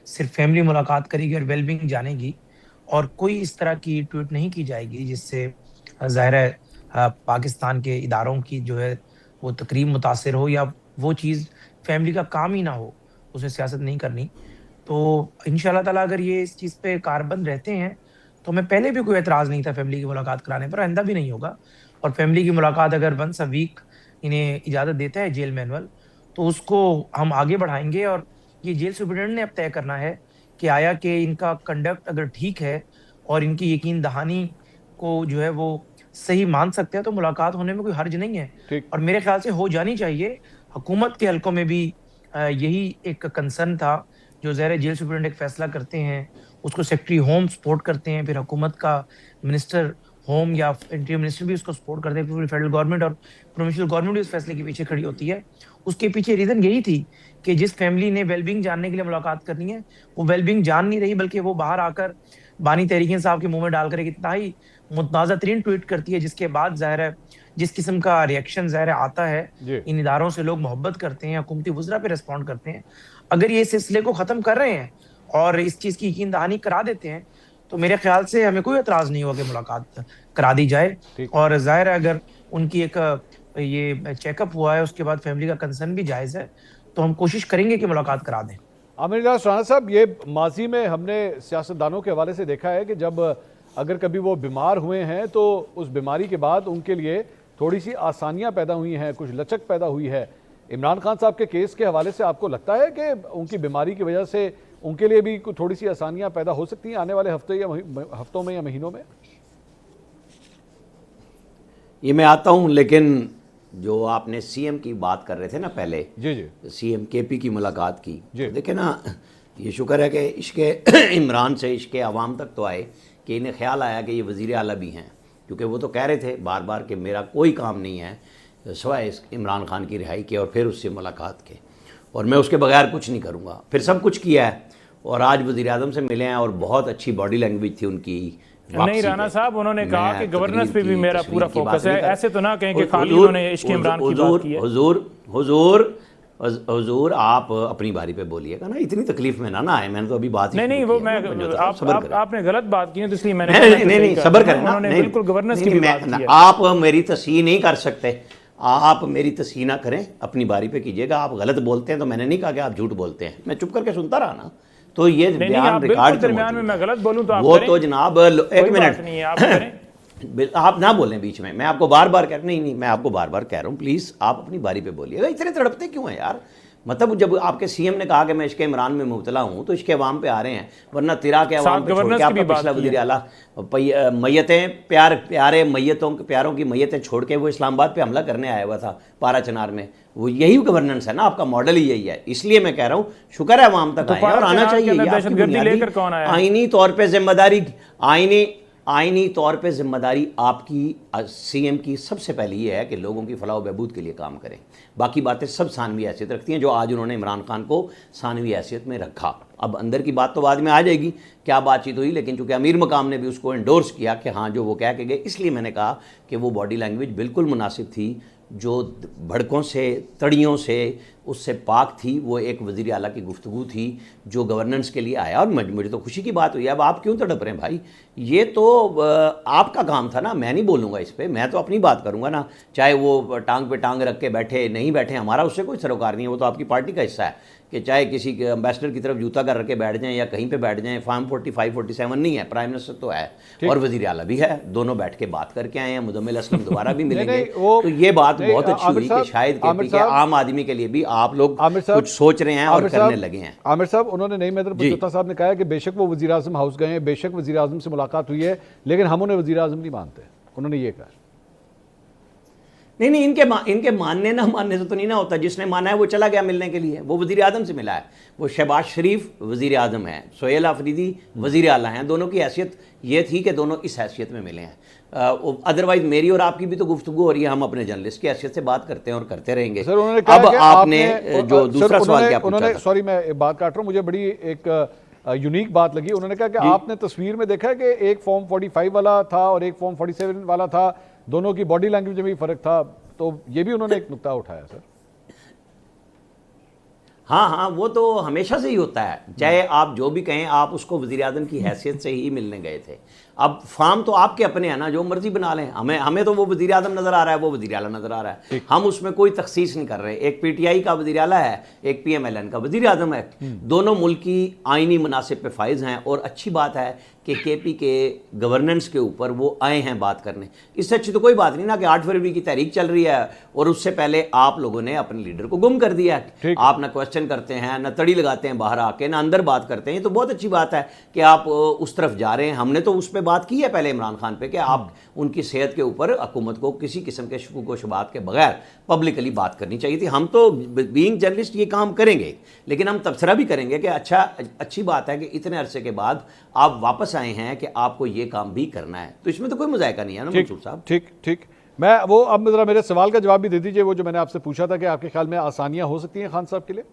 صرف فیملی ملاقات کرے گی اور ویل بینگ جانے گی, اور کوئی اس طرح کی ٹویٹ نہیں کی جائے گی جس سے ظاہر ہے پاکستان کے اداروں کی جو ہے وہ تقریب متاثر ہو, یا وہ چیز فیملی کا کام ہی نہ ہو, اسے سیاست نہیں کرنی. تو انشاءاللہ تعالیٰ اگر یہ اس چیز پہ کاربند رہتے ہیں تو میں پہلے بھی کوئی اعتراض نہیں تھا فیملی کی ملاقات کرانے پر, آئندہ بھی نہیں ہوگا. اور فیملی کی ملاقات اگر ونس اے ویک انہیں اجازت دیتا ہے جیل مینول, تو اس کو ہم آگے بڑھائیں گے. اور یہ جیل سپرنٹینڈنٹ نے اب طے کرنا ہے کہ آیا کہ ان کا کنڈکٹ اگر ٹھیک ہے اور ان کی یقین دہانی کو جو ہے وہ صحیح مان سکتے ہیں تو ملاقات ہونے میں کوئی حرج نہیں ہے. اور میرے خیال سے ہو جانی چاہیے. حکومت کے حلقوں میں بھی یہی ایک کنسرن تھا, جو ظاہر جیل سپرنٹینڈنٹ ایک فیصلہ کرتے ہیں اس کو سیکرٹری ہوم سپورٹ کرتے ہیں, پھر حکومت کا منسٹر ہوم یا انٹیریئر منسٹر بھی اس کو سپورٹ کرتے ہیں, پھر فیڈرل گورنمنٹ اور پروونشل گورنمنٹ بھی اس فیصلے کے پیچھے کھڑی ہوتی ہے. اس کے پیچھے ریزن یہی تھی کہ جس فیملی نے ویل بینگ جاننے کے لیے ملاقات کرنی ہے وہ ویل بینگ جان نہیں رہی, بلکہ وہ باہر آ کر بانی تحریک انصاف کے منہ میں ڈال کر ایک انتہائی متنازع ترین ٹویٹ کرتی ہے, جس کے بعد ظاہر ہے جس قسم کا ریئیکشن ظاہر آتا ہے, ان اداروں سے لوگ محبت کرتے ہیں, حکومتی وزراء پہ ریسپونڈ کرتے ہیں. اگر یہ سلسلے کو ختم کر رہے ہیں اور اس چیز کی یقین دہانی کرا دیتے ہیں تو میرے خیال سے ہمیں کوئی اعتراض نہیں ہوگا کہ ملاقات کرا دی جائے. اور ظاہر ہے اگر ان کی ایک یہ چیک اپ ہوا ہے اس کے بعد فیملی کا کنسرن بھی جائز ہے تو ہم کوشش کریں گے کہ ملاقات کرا دیں. عامر اجلاس رانا صاحب, یہ ماضی میں ہم نے سیاستدانوں کے حوالے سے دیکھا ہے کہ جب اگر کبھی وہ بیمار ہوئے ہیں تو اس بیماری کے بعد ان کے لیے تھوڑی سی آسانیاں پیدا ہوئی ہیں, کچھ لچک پیدا ہوئی ہے. عمران خان صاحب کے کیس کے حوالے سے آپ کو لگتا ہے کہ ان کی بیماری کی وجہ سے ان کے لیے بھی تھوڑی سی آسانیاں پیدا ہو سکتی ہیں آنے والے ہفتوں میں یا مہینوں میں؟ یہ میں آتا ہوں, لیکن جو آپ نے سی ایم کی بات کر رہے تھے نا پہلے, جی سی ایم کے پی کی ملاقات کی, دیکھیں نا یہ شکر ہے کہ عشق عمران سے عشق عوام تک تو آئے کہ انہیں خیال آیا کہ یہ وزیر اعلیٰ بھی ہیں, کیونکہ وہ تو کہہ رہے تھے بار بار کہ میرا کوئی کام نہیں ہے سوائے عمران خان کی رہائی کے اور پھر اس سے ملاقات کے, اور میں اس کے بغیر کچھ نہیں کروں گا. پھر سب کچھ کیا ہے اور آج وزیر اعظم سے ملے ہیں اور بہت اچھی باڈی لینگویج تھی ان کی. نہیں رانا صاحب, انہوں نے کہا کہ گورننس پہ بھی میرا پورا فوکس ہے, ایسے تو نہ کہیں کہ خالی انہوں نے عشق عمران کی بات کی ہے. حضور آپ اپنی باری پہ بولیے گا نا, اتنی تکلیف میں نہ آئے. میں نے تو ابھی بات نہیں وہ میں آپ نے غلط بات کی ہے تو اس لیے میں نے نہیں صبر کریں, انہوں نے بالکل گورننس کی بھی بات کی ہے. آپ میری تصحیح نہیں کر سکتے, آپ میری تصحیح نہ کریں, اپنی باری پہ کیجیے گا. آپ غلط بولتے ہیں تو میں نے نہیں کہا کہ آپ جھوٹ بولتے ہیں, میں چپ کر کے سنتا رہا نا. تو یہ بیان ریکارڈ درمیان میں غلط بولوں تو وہ تو جناب ایک منٹ آپ نہ بولیں بیچ میں, میں آپ کو بار بار کہہ نہیں میں آپ کو بار بار کہہ رہا ہوں, پلیز آپ اپنی باری پہ بولیے گا. اتنے تڑپتے کیوں ہیں یار, مطلب جب آپ کے سی ایم نے کہا کہ میں عشق عمران میں مبتلا ہوں تو عشق عوام پہ آ رہے ہیں، ورنہ تیرا کے عوام پہ چھوڑ کے آپ کا پچھلا وزیر اعلیٰ میتیں پیارے پیاروں کی میتیں چھوڑ کے وہ اسلام آباد پہ حملہ کرنے آیا ہوا تھا پارا چنار میں. وہ یہی گورننس ہے نا، آپ کا ماڈل ہی یہی ہے. اس لیے میں کہہ رہا ہوں شکر ہے عوام تک آئے اور آنا چاہیے. یہ آپ کی بنیادی آئینی طور پہ ذمہ داری، آئینی طور پہ ذمہ داری آپ کی سی ایم کی سب سے پہلی یہ ہے کہ لوگوں کی فلاح و بہبود کے لیے کام کریں. باقی باتیں سب ثانوی حیثیت رکھتی ہیں، جو آج انہوں نے عمران خان کو ثانوی حیثیت میں رکھا. اب اندر کی بات تو بعد میں آ جائے گی کیا بات چیت ہوئی، لیکن چونکہ امیر مقام نے بھی اس کو انڈورس کیا کہ ہاں جو وہ کہہ کے گئے، اس لیے میں نے کہا کہ وہ باڈی لینگویج بالکل مناسب تھی، جو بھڑکوں سے تڑیوں سے اس سے پاک تھی. وہ ایک وزیر اعلیٰ کی گفتگو تھی جو گورننس کے لیے آیا، اور مجھے تو خوشی کی بات ہوئی. اب آپ کیوں تڑپ رہے ہیں بھائی؟ یہ تو آپ کا کام تھا نا، میں نہیں بولوں گا اس پہ، میں تو اپنی بات کروں گا نا. چاہے وہ ٹانگ پہ ٹانگ رکھ کے بیٹھے نہیں بیٹھے، ہمارا اس سے کوئی سروکار نہیں ہے. وہ تو آپ کی پارٹی کا حصہ ہے کہ چاہے کسی کے امبیسڈر کی طرف جوتا کر رکھ کے بیٹھ جائیں یا کہیں پہ بیٹھ جائیں. فارم 45 47 نہیں ہے، پرائم منسٹر تو ہے اور وزیر اعلیٰ بھی ہے، دونوں بیٹھ کے بات کر کے آئے ہیں. مزمل اسلم دوبارہ بھی ملیں گے. تو یہ بات بہت اچھی ہوئی کہ شاید کہ عام آدمی کے لیے بھی آپ لوگ کچھ سوچ رہے ہیں اور کرنے لگے ہیں. عامر صاحب، انہوں نے نئی میدر بچوتا صاحب نے کہا ہے کہ بے شک وہ وزیر اعظم ہاؤس گئے ہیں، بے شک وزیر اعظم سے ملاقات ہوئی ہے، لیکن ہم انہیں وزیر اعظم نہیں مانتے. انہوں نے یہ کہا. نہیں ان کے ماننے نہ ماننے سے تو نہیں نہ ہوتا. جس نے مانا ہے وہ چلا گیا ملنے کے لیے، وہ وزیر اعظم سے ملا ہے. وہ شہباز شریف وزیر اعظم ہیں، سہیل آفریدی وزیر اعلیٰ ہیں. دونوں کی حیثیت یہ تھی کہ دونوں اس حیثیت میں ملے ہیں. ادروائز میری اور آپ کی بھی تو گفتگو ہو رہی ہے، ہم اپنے جرنلسٹ کی حیثیت سے بات کرتے ہیں اور کرتے رہیں گے. اب آپ نے جو دوسرا سوال کیا پوچھا تھا، سوری میں بات کاٹ رہا ہوں، مجھے بڑی ایک یونیک بات لگی. انہوں نے کہا کہ آپ نے تصویر میں دیکھا ہے کہ ایک فارم 45 والا تھا اور ایک فارم 47 والا تھا، دونوں کی باڈی لینگویج میں بھی فرق تھا. تو یہ بھی انہوں نے ایک نقطہ اٹھایا سر. ہاں وہ تو ہمیشہ سے ہی ہوتا ہے، چاہے آپ جو بھی کہیں، آپ اس کو وزیر اعظم کی حیثیت سے ہی ملنے گئے تھے. اب فارم تو آپ کے اپنے ہیں نا، جو مرضی بنا لیں. ہمیں تو وہ وزیر اعظم نظر آ رہا ہے، وہ وزیر اعلیٰ نظر آ رہا ہے. ہم اس میں کوئی تخصیص نہیں کر رہے. ایک پی ٹی آئی کا وزیر اعلیٰ ہے، ایک پی ایم ایل این کا وزیر اعظم ہے. دونوں ملک کی آئینی مناسب پہ فائز ہیں، اور اچھی بات ہے کہ کے پی کے گورننس کے اوپر وہ آئے ہیں بات کرنے. اس سے اچھی تو کوئی بات نہیں نا کہ 8 فروری کی تحریک چل رہی ہے اور اس سے پہلے آپ لوگوں نے اپنے لیڈر کو گم کر دیا ہے. آپ نہ کوشچن کرتے ہیں، نہ تڑی لگاتے ہیں باہر آ کے، نہ اندر بات کرتے ہیں. یہ تو بہت اچھی بات ہے کہ آپ اس طرف جا رہے ہیں. ہم نے تو اس پہ بات کی ہے پہلے عمران خان پہ کہ آپ ان کی صحت کے اوپر حکومت کو کسی قسم کے شکوک و شبہات کے بغیر پبلکلی بات کرنی چاہیے تھی. ہم تو بینگ جرنلسٹ یہ کام کریں گے، لیکن ہم تبصرہ بھی کریں گے کہ اچھی بات ہے کہ اتنے عرصے کے بعد آپ واپس آئے ہیں کہ آپ کو یہ کام بھی کرنا ہے. تو اس میں تو کوئی مذائقہ نہیں ہے نا منصور صاحب. ٹھیک. میں وہ اب ذرا میرے سوال کا جواب بھی دے دیجئے، وہ جو میں نے آپ سے پوچھا تھا کہ آپ کے خیال میں آسانیاں ہو سکتی ہیں خان صاحب کے لیے.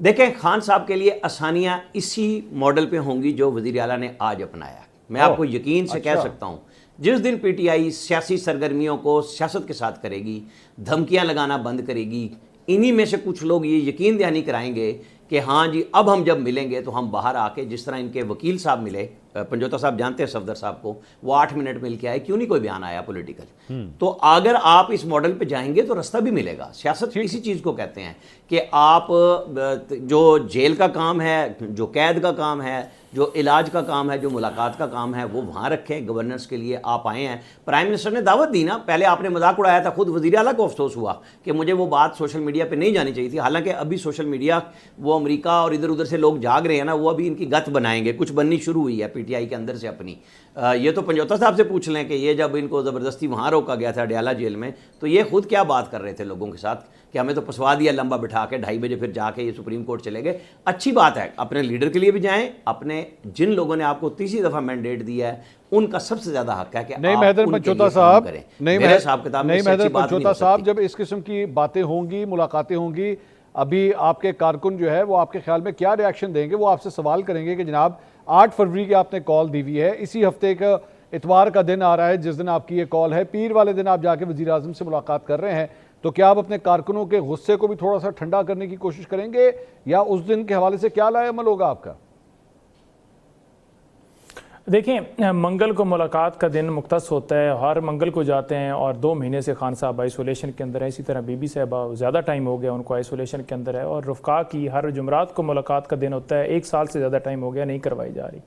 دیکھیں خان صاحب کے لیے آسانیاں اسی ماڈل پہ ہوں گی جو وزیر اعلیٰ نے آج اپنایا. میں آپ کو یقین سے کہہ سکتا ہوں جس دن پی ٹی آئی سیاسی سرگرمیوں کو سیاست کے ساتھ کرے گی، دھمکیاں لگانا بند کرے گی، انہی میں سے کچھ لوگ یہ یقین دہانی کرائیں گے کہ ہاں جی اب ہم جب ملیں گے تو ہم باہر آ کے، جس طرح ان کے وکیل صاحب ملے، پنجوتا صاحب جانتے ہیں صفدر صاحب کو، وہ 8 منٹ مل کے آئے، کیوں نہیں کوئی بیان آیا پولیٹیکل. تو اگر آپ اس ماڈل پہ جائیں گے تو رستہ بھی ملے گا. سیاست اسی چیز کو کہتے ہیں کہ آپ جو جیل کا کام ہے، جو قید کا کام ہے، جو علاج کا کام ہے، جو ملاقات کا کام ہے، وہ وہاں رکھیں. گورننس کے لیے آپ آئے ہیں. پرائم منسٹر نے دعوت دی نا، پہلے آپ نے مذاق اڑایا تھا، خود وزیر اعلیٰ کو افسوس ہوا کہ مجھے وہ بات سوشل میڈیا پہ نہیں جانی چاہیے تھی. حالانکہ ابھی سوشل میڈیا، وہ امریکہ اور ادھر ادھر سے لوگ جاگ رہے ہیں نا، وہ ابھی ان کی گت بنائیں گے، کچھ بننی شروع ہوئی ہے پی ٹی آئی کے اندر سے اپنی. یہ تو پنجوتا صاحب سے پوچھ لیں کہ یہ جب ان کو زبردستی وہاں روکا گیا تھا ڈیالہ جیل میں، تو یہ خود کیا بات کر رہے تھے لوگوں کے ساتھ کہ ہمیں تو پسوا دیا لمبا بٹھا کے، 2:30 بجے پھر جا کے یہ سپریم کورٹ چلے گئے. اچھی بات ہے، اپنے لیڈر کے لیے بھی جائیں. اپنے جن لوگوں نے آپ کو تیسری دفعہ مینڈیٹ دیا ہے ان کا سب سے زیادہ حق ہے کہ نہیں مہدر پنجوتا صاحب، نہیں مہدر پنجوتا صاحب، جب اس قسم کی باتیں ہوں گی، ملاقاتیں ہوں گی، ابھی آپ کے کارکن جو ہے وہ آپ کے خیال میں کیا ری ایکشن دیں گے؟ وہ آپ سے سوال کریں گے کہ جناب 8 فروری کی آپ نے کال دی ہوئی ہے، اسی ہفتے کا اتوار کا دن آ رہا ہے جس دن آپ کی یہ کال ہے، پیر والے دن آپ جا کے وزیر اعظم سے ملاقات کر رہے ہیں، تو کیا آپ اپنے کارکنوں کے غصے کو بھی تھوڑا سا ٹھنڈا کرنے کی کوشش کریں گے، یا اس دن کے حوالے سے کیا لائے عمل ہوگا آپ کا؟ دیکھیں، منگل کو ملاقات کا دن مختص ہوتا ہے، ہر منگل کو جاتے ہیں اور 2 مہینے سے خان صاحب آئسولیشن کے اندر ہے. اسی طرح بی بی صاحبہ زیادہ ٹائم ہو گیا ان کو آئسولیشن کے اندر ہے، اور رفقا کی ہر جمعرات کو ملاقات کا دن ہوتا ہے. 1 سال سے زیادہ ٹائم ہو گیا نہیں کروائی جا رہی.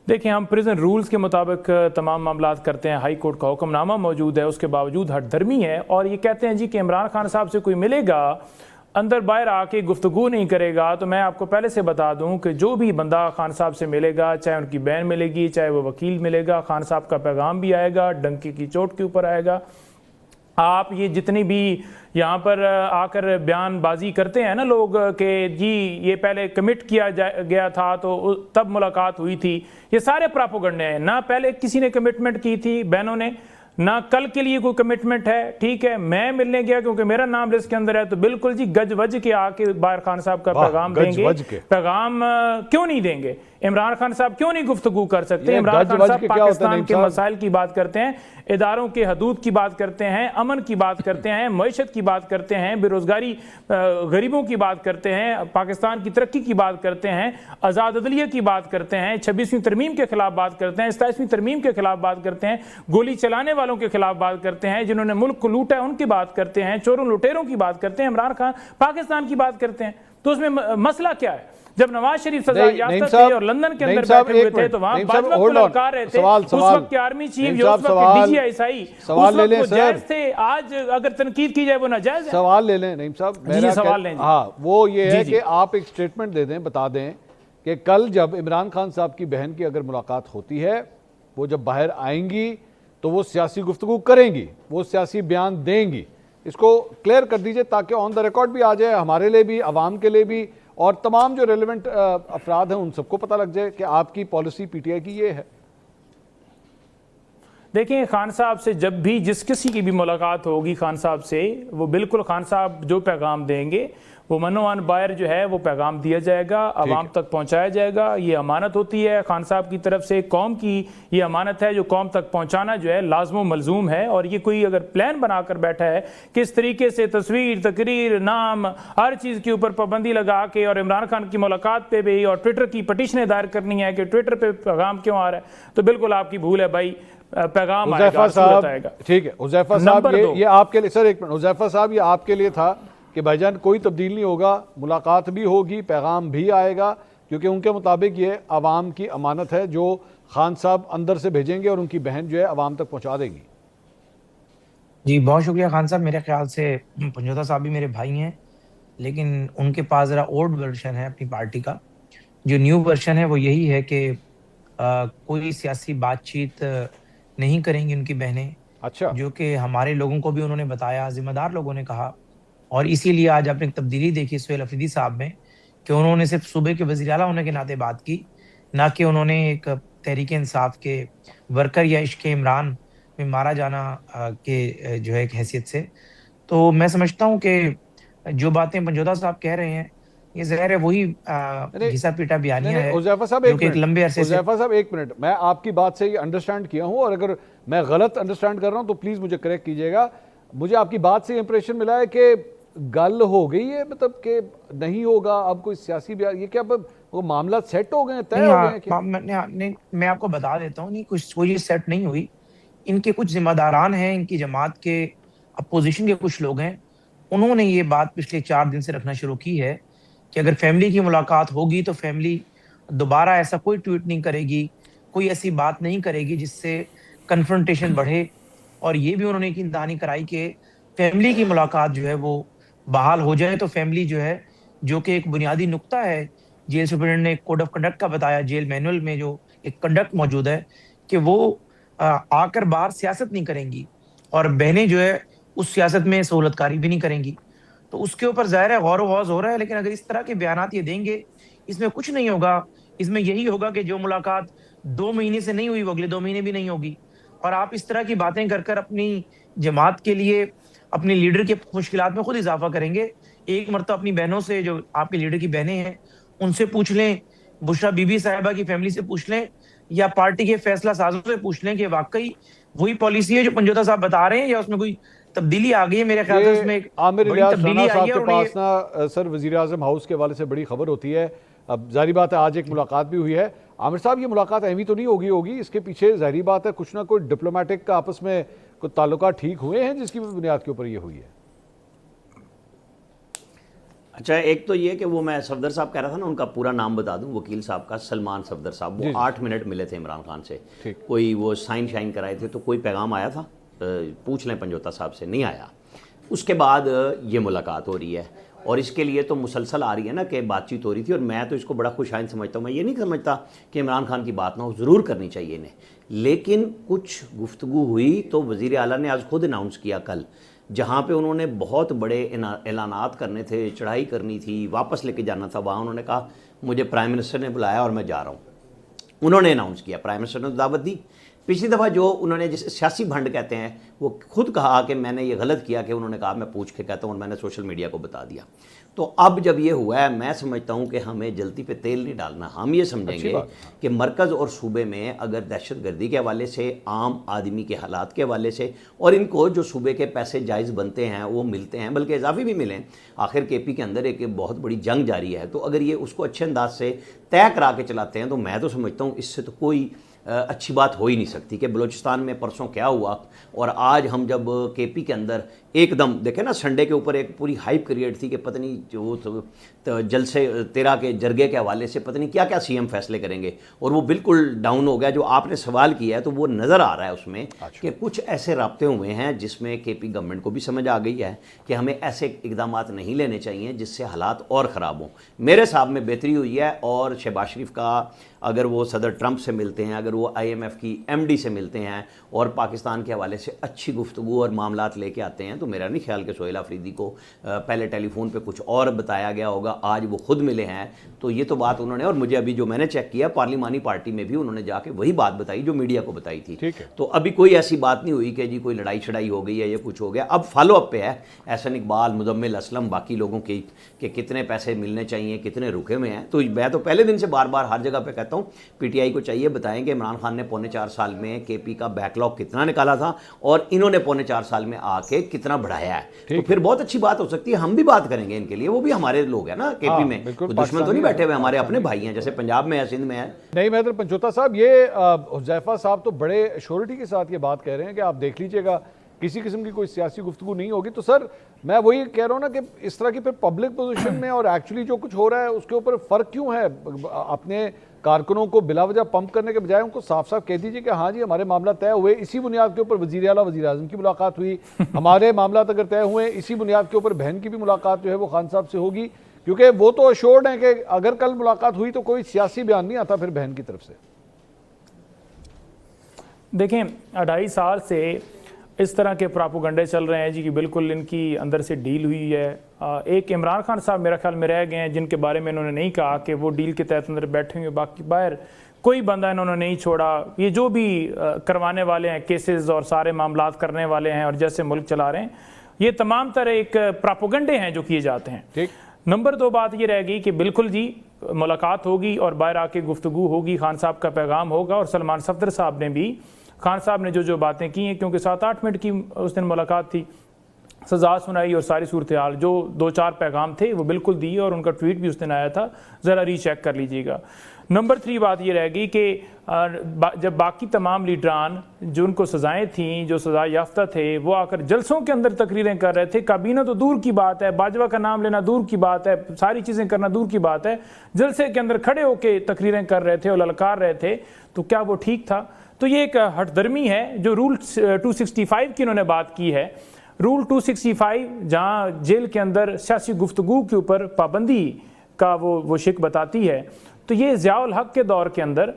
دیکھیں ہم پریزن رولز کے مطابق تمام معاملات کرتے ہیں, ہائی کورٹ کا حکم نامہ موجود ہے, اس کے باوجود ہٹ دھرمی ہے اور یہ کہتے ہیں جی کہ عمران خان صاحب سے کوئی ملے گا اندر باہر آ کے گفتگو نہیں کرے گا. تو میں آپ کو پہلے سے بتا دوں کہ جو بھی بندہ خان صاحب سے ملے گا, چاہے ان کی بہن ملے گی, چاہے وہ وکیل ملے گا, خان صاحب کا پیغام بھی آئے گا, ڈنکی کی چوٹ کے اوپر آئے گا. آپ یہ جتنی بھی یہاں پر آ کر بیان بازی کرتے ہیں نا لوگ کہ جی یہ پہلے کمٹ کیا گیا تھا تو تب ملاقات ہوئی تھی, یہ سارے پراپوگنڈے ہیں. نہ پہلے کسی نے کمٹمنٹ کی تھی بہنوں نے, نہ کل کے لیے کوئی کمٹمنٹ ہے. ٹھیک ہے, میں ملنے گیا کیونکہ میرا نام لسٹ کے اندر ہے, تو بالکل جی گج وج کے آ کے باہر خان صاحب کا پیغام دیں گے. پیغام کیوں نہیں دیں گے؟ عمران خان صاحب کیوں نہیں گفتگو کر سکتے؟ عمران خان صاحب پاکستان کے مسائل کی بات کرتے ہیں, اداروں کے حدود کی بات کرتے ہیں, امن کی بات کرتے ہیں, معیشت کی بات کرتے ہیں, بے روزگاری غریبوں کی بات کرتے ہیں, پاکستان کی ترقی کی بات کرتے ہیں, آزاد عدلیہ کی بات کرتے ہیں, 26ویں ترمیم کے خلاف بات کرتے ہیں, 27ویں ترمیم کے خلاف بات کرتے ہیں, گولی چلانے والوں کے خلاف بات کرتے ہیں, جنہوں نے ملک کو لوٹا ہے ان کی بات کرتے ہیں, چوروں لٹیروں کی بات کرتے ہیں. عمران خان پاکستان کی بات کرتے ہیں. تو اس میں مسئلہ کیا ہے؟ جب نواز شریف سزا یافتہ تھے اور لندن کے اندر بیٹھے ہوئے تھے تو وہاں بعد وقت ملکار رہے تھے, اس وقت کے آرمی چیف, اس وقت کے ڈی جی آئی سائی, اس وقت وہ جائز تھے. آج اگر تنقید کی جائے وہ ناجائز ہے. سوال لے لیں نعیم صاحب. جی سوال لیں. ہاں وہ یہ ہے کہ آپ ایک سٹیٹمنٹ دے دیں, بتا دیں کہ کل جب عمران خان صاحب کی بہن کی اگر ملاقات ہوتی ہے, وہ جب باہر آئیں گی تو وہ سیاسی گفتگو کریں گی, وہ سیاسی بیان دیں گی. اس کو کلیئر کر دیجئے تاکہ آن دا ریکارڈ بھی آ جائے, ہمارے لیے بھی, عوام کے لیے بھی, اور تمام جو ریلیونٹ افراد ہیں ان سب کو پتہ لگ جائے کہ آپ کی پالیسی پی ٹی آئی کی یہ ہے. دیکھیں خان صاحب سے جب بھی جس کسی کی بھی ملاقات ہوگی خان صاحب سے, وہ بالکل خان صاحب جو پیغام دیں گے وہ منوان باہر جو ہے وہ پیغام دیا جائے گا, عوام تک پہنچایا جائے گا. یہ امانت ہوتی ہے خان صاحب کی طرف سے, قوم کی یہ امانت ہے جو قوم تک پہنچانا جو ہے لازم و ملزوم ہے. اور یہ کوئی اگر پلان بنا کر بیٹھا ہے کس طریقے سے تصویر, تقریر, نام, ہر چیز کے اوپر پابندی لگا کے اور عمران خان کی ملاقات پہ بھی اور ٹویٹر کی پٹیشنیں دائر کرنی ہے کہ ٹویٹر پہ پیغام کیوں آ رہا ہے, تو بالکل آپ کی بھول ہے بھائی. پیغام آئے گا, صورت آئے گا. ٹھیک ہے حذیفہ صاحب, یہ آپ کے لیے, سر ایک منٹ, حذیفہ صاحب یہ آپ کے لیے تھا کہ بھائی جان کوئی تبدیل نہیں ہوگا, ملاقات بھی ہوگی, پیغام بھی آئے گا, کیونکہ ان کے مطابق یہ عوام کی امانت ہے جو خان صاحب اندر سے بھیجیں گے اور ان کی بہن جو ہے عوام تک پہنچا دیں گی. جی بہت شکریہ خان صاحب. میرے خیال سے پنجوتا صاحب بھی میرے بھائی ہیں, لیکن ان کے پاس ذرا اولڈ ورژن ہے اپنی پارٹی کا. جو نیو ورژن ہے وہ یہی ہے کہ کوئی سیاسی بات چیت نہیں کریں گی ان کی بہنیں. اچھا, جو کہ ہمارے لوگوں کو بھی انہوں نے بتایا, ذمہ دار لوگوں نے کہا. اور اسی لیے آج آپ نے ایک تبدیلی دیکھی سہیل افریدی صاحب میں کہ انہوں نے صرف صوبے کے وزیر اعلیٰ ہونے کے ناطے بات کی, نہ کہ انہوں نے ایک تحریک انصاف کے ورکر یا عشق عمران میں مارا جانا کے جو ہے ایک حیثیت سے. تو میں سمجھتا ہوں کہ جو باتیں پنجوتا صاحب کہہ رہے ہیں یہ ظاہر ہے وہی گھسا پیٹا بیانیہ ہے جو کہ ایک لمبے عرصے سے. حذیفہ صاحب ایک منٹ, میں آپ کی بات سے یہ انڈرسٹینڈ کیا ہوں, اور اگر میں غلط انڈرسٹینڈ کر رہا ہوں تو پلیز مجھے کریکٹ کیجیے گا. مجھے آپ کی بات سے امپریشن ملا ہے کہ گل ہو گئی ہے, مطلب کہ نہیں ہوگا اب کوئی سیاسی بیان, یہ کیا وہ معاملات سیٹ ہو گئے ہیں, طے ہو گئے ہیں؟ میں آپ کو بتا دیتا ہوں, نہیں کچھ کوئی سیٹ نہیں ہوئی. ان کے کچھ ذمہ داران ہیں, ان کی جماعت کے اپوزیشن کے کچھ لوگ ہیں, انہوں نے یہ بات پچھلے 4 دن سے رکھنا شروع کی ہے کہ اگر فیملی کی ملاقات ہوگی تو فیملی دوبارہ ایسا کوئی ٹویٹ نہیں کرے گی, کوئی ایسی بات نہیں کرے گی جس سے کنفرنٹیشن بڑھے. اور یہ بھی انہوں نے ایک دہانی کرائی کہ فیملی کی ملاقات جو ہے وہ بحال ہو جائے تو فیملی جو ہے, جو کہ ایک بنیادی نقطہ ہے جیل سپرنٹینڈنٹ نے ایک کوڈ آف کنڈکٹ کا بتایا, جیل مینول میں جو ایک کنڈکٹ موجود ہے کہ وہ آ کر باہر سیاست نہیں کریں گی اور بہنیں جو ہے اس سیاست میں سہولت کاری بھی نہیں کریں گی. تو اس کے اوپر ظاہر ہے غور و خوض ہو رہا ہے. لیکن اگر اس طرح کے بیانات یہ دیں گے, اس میں کچھ نہیں ہوگا. اس میں یہی ہوگا کہ جو ملاقات 2 مہینے سے نہیں ہوئی وہ اگلے 2 مہینے بھی نہیں ہوگی. اور آپ اس طرح کی باتیں کر کر اپنی جماعت کے لیے, اپنے لیڈر کے مشکلات میں خود اضافہ کریں گے. ایک مرتبہ اپنی بہنوں سے, جو آپ کے لیڈر کی بہنیں ہیں, ان سے پوچھ لیں, بشرا بی بی صاحبہ کی فیملی سے پوچھ لیں, یا پارٹی کے فیصلہ سازوں سے پوچھ لیں کہ واقعی وہی پالیسی ہے جو پنجوتا صاحب بتا رہے ہیں یا اس میں کوئی تبدیلی آ گئی ہے. میرے خیال سے اس میں عامر الیاس رانا صاحب کے پاس نا سر وزیر اعظم ہاؤس کے حوالے سے بڑی خبر ہوتی ہے. اب ظاہری بات ہے آج ایک ملاقات بھی ہوئی ہے. عامر صاحب یہ ملاقات اہمی تو نہیں ہوگی, اس کے پیچھے ظاہری بات ہے کچھ نہ کوئی ڈپلومیٹک کا آپس میں کوئی تعلقات ٹھیک ہوئے ہیں جس کی بنیاد کے اوپر یہ ہوئی ہے. اچھا ایک تو یہ کہ وہ میں صفدر صاحب کہہ رہا تھا نا، ان کا پورا نام بتا دوں، وکیل صاحب کا سلمان صفدر صاحب، وہ 8 منٹ ملے تھے عمران خان سے، کوئی وہ سائن شائن کرائے تھے، تو کوئی پیغام آیا تھا پوچھ لیں پنجوتا صاحب سے، نہیں آیا۔ اس کے بعد یہ ملاقات ہو رہی ہے، اور اس کے لیے تو مسلسل آ رہی ہے نا کہ بات چیت ہو رہی تھی، اور میں تو اس کو بڑا خوش آئند سمجھتا ہوں۔ میں یہ نہیں سمجھتا کہ عمران خان کی بات نہ ہو، ضرور کرنی چاہیے انہیں، لیکن کچھ گفتگو ہوئی تو وزیر اعلیٰ نے آج خود اناؤنس کیا کل، جہاں پہ انہوں نے بہت بڑے اعلانات کرنے تھے، چڑھائی کرنی تھی، واپس لے کے جانا تھا، وہاں انہوں نے کہا مجھے پرائم منسٹر نے بلایا اور میں جا رہا ہوں، انہوں نے اناؤنس کیا، پرائم منسٹر نے دعوت دی۔ پچھلی دفعہ جو انہوں نے جسے سیاسی بھنڈ کہتے ہیں، وہ خود کہا کہ میں نے یہ غلط کیا کہ انہوں نے کہا میں پوچھ کے کہتا ہوں، اور میں نے سوشل میڈیا کو بتا دیا۔ تو اب جب یہ ہوا ہے، میں سمجھتا ہوں کہ ہمیں جلدی پہ تیل نہیں ڈالنا، ہم یہ سمجھیں گے کہ مرکز اور صوبے میں اگر دہشت گردی کے حوالے سے، عام آدمی کے حالات کے حوالے سے، اور ان کو جو صوبے کے پیسے جائز بنتے ہیں وہ ملتے ہیں، بلکہ اضافی بھی ملیں، آخر کے پی کے اندر ایک بہت بڑی جنگ جاری ہے، تو اگر یہ اس کو اچھے انداز سے طے کرا کے چلاتے ہیں تو میں تو سمجھتا ہوں اس سے تو کوئی اچھی بات ہو ہی نہیں سکتی۔ کہ بلوچستان میں پرسوں کیا ہوا، اور آج ہم جب کے پی کے اندر ایک دم دیکھیں نا، سنڈے کے اوپر ایک پوری ہائپ کریٹ تھی کہ پتہ نہیں جو جلسے 13 کے جرگے کے حوالے سے پتہ نہیں کیا کیا سی ایم فیصلے کریں گے، اور وہ بالکل ڈاؤن ہو گیا۔ جو آپ نے سوال کیا ہے تو وہ نظر آ رہا ہے اس میں کہ کچھ ایسے رابطے ہوئے ہیں جس میں کے پی گورنمنٹ کو بھی سمجھ آ گئی ہے کہ ہمیں ایسے اقدامات نہیں لینے چاہیے جس سے حالات اور خراب ہوں۔ میرے حساب میں بہتری ہوئی ہے، اور شہباز شریف کا اگر وہ صدر ٹرمپ سے ملتے ہیں، اگر وہ IMF کی MD سے ملتے ہیں اور پاکستان کے حوالے سے اچھی گفتگو اور معاملات لے کے آتے ہیں، تو میرا نہیں خیال کہ سہیل آفریدی کو پہلے ٹیلی فون پہ کچھ اور بتایا گیا ہوگا، آج وہ خود ملے ہیں تو یہ تو بات انہوں نے، اور مجھے ابھی جو میں نے چیک کیا پارلیمانی پارٹی میں بھی انہوں نے جا کے وہی بات بتائی جو میڈیا کو بتائی تھی۔ تو ابھی کوئی ایسی بات نہیں ہوئی کہ جی کوئی لڑائی چھڑائی ہو گئی ہے یا کچھ ہو گیا۔ اب فالو اپ پہ ہے احسن اقبال، مزمل اسلم، باقی لوگوں کی کہ کتنے پیسے ملنے چاہیے، کتنے رکے ہوئے ہیں۔ تو میں تو پہلے دن سے بار بار ہر جگہ پہ کہتا ہوں PTI کو چاہیے بتائیں کہ عمران خان نے 4.25 سال میں کے پی کا بیک لاگ کتنا نکالا تھا، اور انہوں نے 4.25 سال میں آ کے کتنا بڑھایا ہے، تو پھر بہت اچھی بات ہو سکتی ہے۔ ہم بھی بات کریں گے ان کے لیے، وہ بھی ہمارے لوگ ہیں نا کے پی میں، دشمن تو نہیں بیٹھے ہوئے، ہمارے اپنے بھائی ہیں، جیسے پنجاب میں ہے، سندھ میں ہے۔ نہیں مہتر پنجوتا صاحب، یہ حذیفہ صاحب تو بڑے شیورٹی کے ساتھ یہ بات کہہ رہے ہیں کہ آپ دیکھ لیجئے گا کسی قسم کی کوئی سیاسی گفتگو نہیں ہوگی۔ تو سر میں وہی کہہ رہا ہوں نا کہ اس طرح کی پھر پبلک پوزیشن میں اور ایکچولی جو کچھ ہو رہا ہے اس کے اوپر فرق کیوں ہے؟ اپنے کارکنوں کو بلا وجہ پمپ کرنے کے بجائے ان کو صاف صاف کہہ دیجیے کہ ہاں جی ہمارے معاملہ طے ہوئے، اسی بنیاد کے اوپر وزیر اعلیٰ وزیر اعظم کی ملاقات ہوئی، ہمارے معاملات اگر طے ہوئے اسی بنیاد کے اوپر بہن کی بھی ملاقات جو ہے وہ خان صاحب سے ہوگی، کیونکہ وہ تو ایشورڈ ہیں کہ اگر کل ملاقات ہوئی تو کوئی سیاسی بیان نہیں آتا پھر بہن کی طرف سے۔ دیکھیں 2.5 سال سے اس طرح کے پراپوگنڈے چل رہے ہیں جی کہ بالکل ان کی اندر سے ڈیل ہوئی ہے۔ ایک عمران خان صاحب میرا خیال میں رہ گئے ہیں جن کے بارے میں انہوں نے نہیں کہا کہ وہ ڈیل کے تحت اندر بیٹھے ہوئے، باقی باہر کوئی بندہ انہوں نے نہیں چھوڑا۔ یہ جو بھی کروانے والے ہیں کیسز اور سارے معاملات کرنے والے ہیں اور جیسے ملک چلا رہے ہیں، یہ تمام طرح ایک پراپوگنڈے ہیں جو کیے جاتے ہیں۔ نمبر 2 بات یہ رہ گئی کہ بالکل جی ملاقات ہوگی اور باہر آ کے گفتگو ہوگی، خان صاحب کا پیغام ہوگا، اور سلمان صفدر صاحب نے بھی، خان صاحب نے جو باتیں کی ہیں، کیونکہ 7-8 منٹ کی اس دن ملاقات تھی، سزا سنائی اور ساری صورتحال، جو 2-4 پیغام تھے وہ بالکل دیے، اور ان کا ٹویٹ بھی اس دن آیا تھا، ذرا ری چیک کر لیجئے گا۔ نمبر 3 بات یہ رہ گئی کہ جب باقی تمام لیڈران جو ان کو سزائیں تھیں، جو سزا یافتہ تھے، وہ آ کر جلسوں کے اندر تقریریں کر رہے تھے، کابینہ تو دور کی بات ہے، باجوہ کا نام لینا دور کی بات ہے، ساری چیزیں کرنا دور کی بات ہے، جلسے کے اندر کھڑے ہو کے تقریریں کر رہے تھے اور للکار رہے تھے، تو کیا وہ ٹھیک تھا؟ تو یہ ایک ہٹ درمی ہے جو رول 265 کی انہوں نے بات کی ہے۔ رول 265 جہاں جیل کے اندر سیاسی گفتگو کے اوپر پابندی کا وہ شک بتاتی ہے، تو یہ ضیاء الحق کے دور کے اندر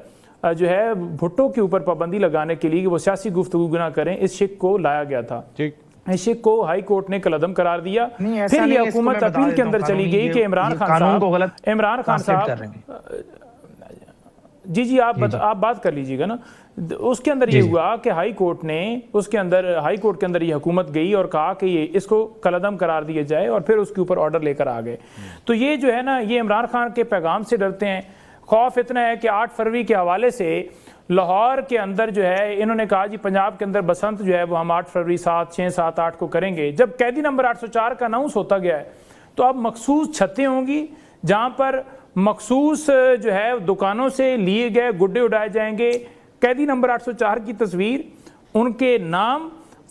جو ہے بھٹو کے اوپر پابندی لگانے کے لیے کہ وہ سیاسی گفتگو نہ کریں، اس شک کو لایا گیا تھا۔ اس شک کو ہائی کورٹ نے کلعدم قرار دیا، پھر یہ حکومت اپیل کے اندر چلی گئی کہ عمران خان صاحب جی آپ بات کر لیجئے گا نا، اس کے اندر یہ ہوا کہ ہائی کورٹ کے اندر یہ حکومت گئی اور کہا کہ اس کو کلعدم قرار دیا جائے، اور پھر اس کے اوپر آرڈر لے کر آ گئے۔ تو یہ جو ہے نا، یہ عمران خان کے پیغام سے ڈرتے ہیں۔ خوف اتنا ہے کہ 8 فروری کے حوالے سے لاہور کے اندر جو ہے انہوں نے کہا جی پنجاب کے اندر بسنت جو ہے وہ ہم 8 فروری 7, 6, 7, 8 کو کریں گے۔ جب قیدی نمبر 804 کا اناؤنس ہوتا گیا ہے تو اب مخصوص چھتیں ہوں گی جہاں پر مخصوص جو ہے دکانوں سے لیے گئے گڈے اڑائے جائیں گے، قیدی نمبر 804 کی تصویر، ان کے نام